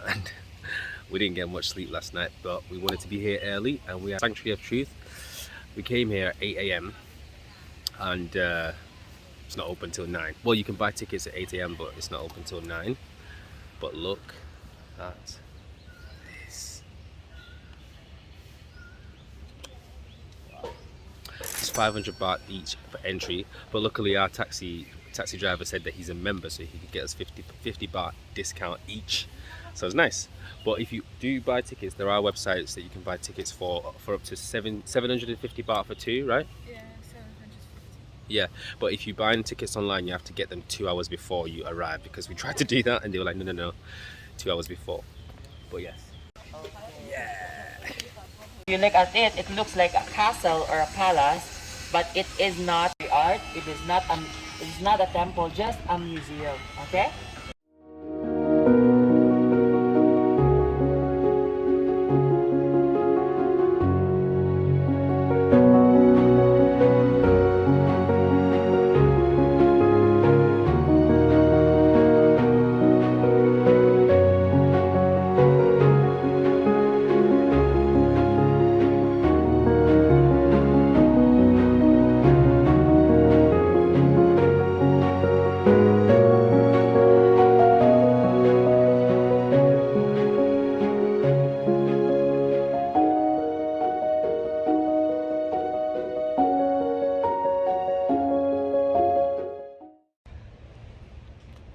and we didn't get much sleep last night, but we wanted to be here early, and we are Sanctuary of Truth. We came here at 8 a.m. and it's not open till 9. Well, you can buy tickets at 8 a.m. but it's not open till 9. But look at this. Wow. It's 500 baht each for entry, but luckily our taxi driver said that he's a member, so he could get us 50 baht discount each, so it's nice. But if you do buy tickets, there are websites that you can buy tickets for up to 750 baht for 2, right? Yeah, 750. Yeah, but if you buy tickets online, you have to get them 2 hours before you arrive, because we tried to do that and they were like, no, 2 hours before. But yes. Yeah. You look at it, it looks like a castle or a palace, but it is not art. It is not a temple, just a museum. Okay.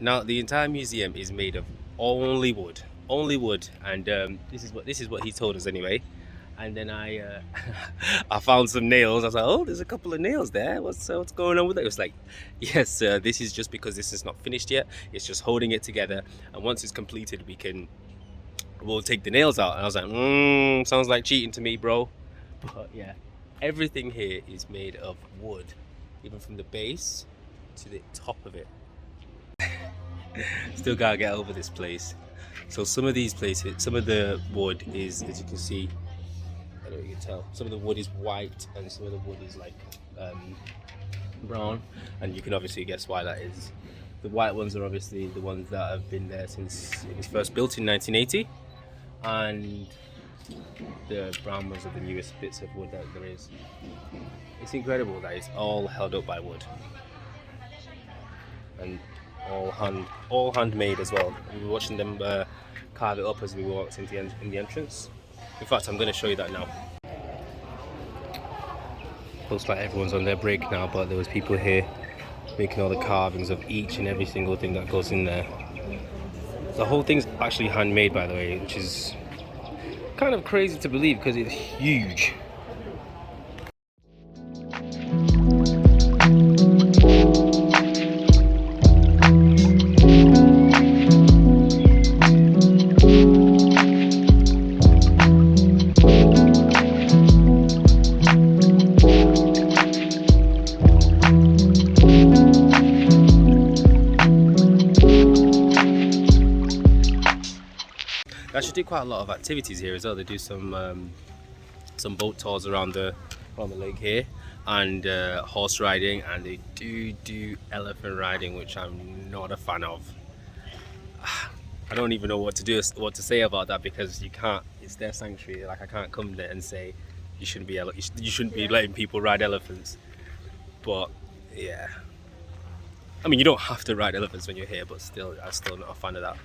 Now the entire museum is made of only wood, and this is what he told us anyway. And then I I found some nails. I was like, oh, there's a couple of nails there. What's going on with it? It was like, yes, this is just because this is not finished yet. It's just holding it together, and once it's completed, we'll take the nails out. And I was like, sounds like cheating to me, bro. But yeah, everything here is made of wood, even from the base to the top of it. Still gotta get over this place. So some of these places, some of the wood is, as you can see, I don't know if you can tell, some of the wood is white and some of the wood is like brown, and you can obviously guess why that is. The white ones are obviously the ones that have been there since it was first built in 1980, and the brown ones are the newest bits of wood that there is. It's incredible that it's all held up by wood, and all handmade as well. We were watching them carve it up as we walked in the entrance. In fact, I'm going to show you that now. Looks like everyone's on their break now, but there was people here making all the carvings of each and every single thing that goes in there. The whole thing's actually handmade, by the way, which is kind of crazy to believe because it's huge. They actually do quite a lot of activities here as well. They do some boat tours around the lake here, and horse riding, and they do elephant riding, which I'm not a fan of. I don't even know what to say about that, because you can't. It's their sanctuary. Like, I can't come there and say you shouldn't be letting people ride elephants. But yeah, I mean, you don't have to ride elephants when you're here, but still, I'm still not a fan of that.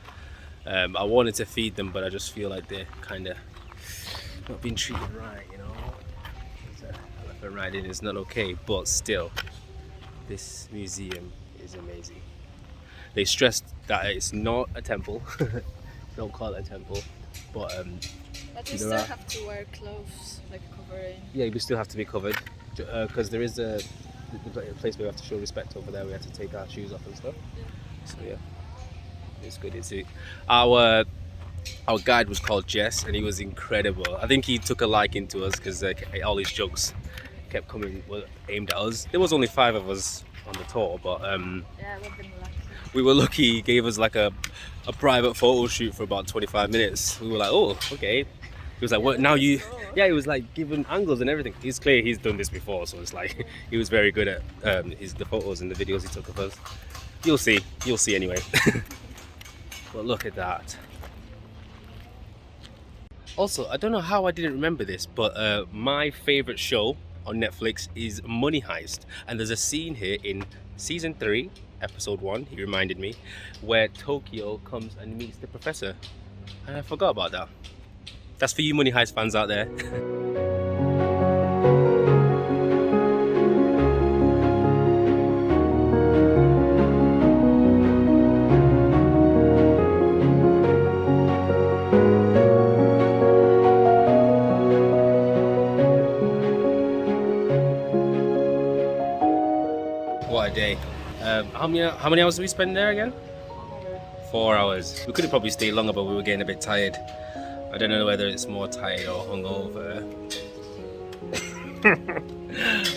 I wanted to feed them, but I just feel like they're kind of not being treated right, you know. Elephant riding is not okay, but still, this museum is amazing. They stressed that it's not a temple. Don't call it a temple, but you still have to wear clothes, like covering. Yeah, we still have to be covered, because there is a place where we have to show respect over there. We have to take our shoes off and stuff. Yeah. So yeah. It's good. Our guide was called Jess, and he was incredible. I think he took a liking to us because all his jokes kept coming aimed at us. There was only 5 of us on the tour, but yeah, we've been lucky. We were lucky. He gave us like a private photo shoot for about 25 minutes. We were like, oh, okay. He was like, what now you? Yeah, he was like giving angles and everything. He's clear he's done this before, so it's like he was very good at the photos and the videos he took of us. You'll see anyway. But look at that. Also, I don't know how I didn't remember this, but my favorite show on Netflix is Money Heist, and there's a scene here in season 3, episode 1. He reminded me, where Tokyo comes and meets the professor, and I forgot about that. That's for you Money Heist fans out there. What a day. How many hours did we spend there again? 4 hours. We could have probably stayed longer, but we were getting a bit tired. I don't know whether it's more tired or hungover.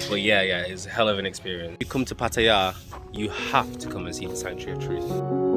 But yeah, it's a hell of an experience. If you come to Pattaya, you have to come and see the Sanctuary of Truth.